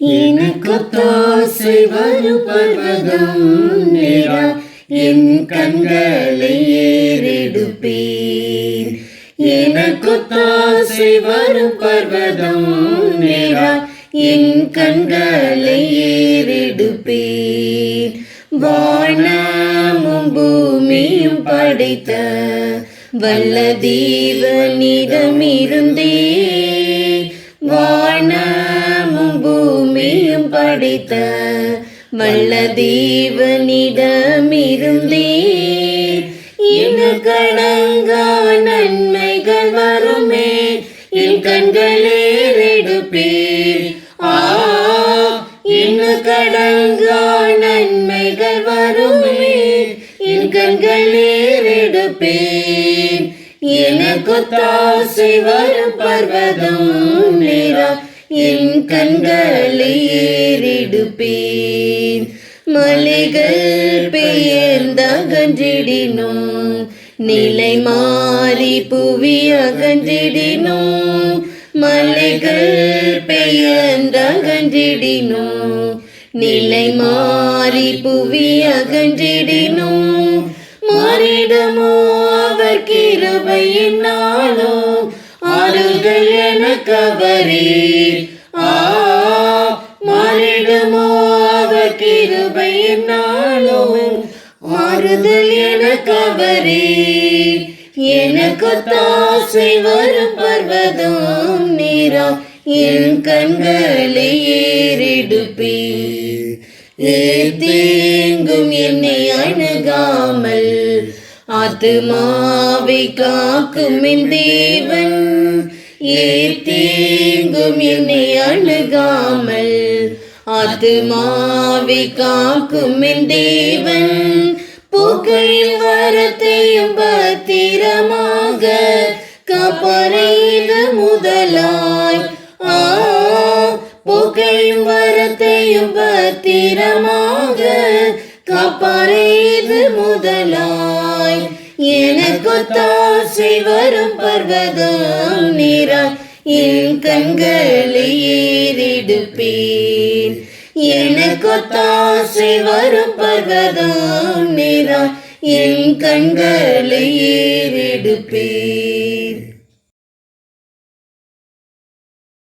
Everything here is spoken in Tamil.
எனக்கொத்தாசை வரும் பர்வதம் நேரா என் கண்களை ஏறெடுப்பேன். எனக்கொத்தாசை வரும் பர்வதம் நேரா என் கண்களை ஏறெடுப்பேன். வானமும் பூமியும் படைத்த வல்ல தேவனிடமிருந்தே, வானமும் பூமியும் படைத்த வல்ல தேவனிடமிருந்தே இனக்கடங்கா நன்மைகள் வருமே என் கண்களே ஏறெடுப்பேன். இனக்கடங்கா நன்மைகள் வருமே என் கண்களே ஏறெடுப்பேன். எனக்கொத்தாசை வரும் பர்வதம் நேரா என் கண்களை ஏறெடுப்பேன். மலைகள் பெயர்ந்தகன்றிடினும் நிலை மாறி புவி அகன்றிடினும், மலைகள் பெயர்ந்தகன்றிடினும் நிலை மாறி புவி அகன்றிடினும், மாறிடமோ அவர் கிருபை என்னாலோ ஆறுதல் எனக்கு அவரே. மாறிடமோ அவர் கிருபை என்னாலோ ஆறுதல் எனக்கு அவரே. எனக்கொத்தாசை வரும் பர்வதம் நேரா என் கண்களை ஏறெடுப்பேன். ஏதேங்கும் என்னை அணுகாமல் ஆத்துமாவை காக்கும் என் தேவன். ஏதேங்கும் என்னை அணுகாமல் ஆத்துமாவை காக்கும் என் தேவன். போக்கையும் வரத்தையும் பத்திரமாக காப்பறையிட முதலாய். போக்கையும் வரத்தையும் பத்திரமாக காப்பறையிட முதலாய். எனக்கொத்தாசை வரும் பர்வதம் நேரா என் கண்களை ஏறெடுப்பேன். எனக்கொத்தாசை வரும் பர்வதம் நேரா என் கண்களை ஏறெடுப்பேன்.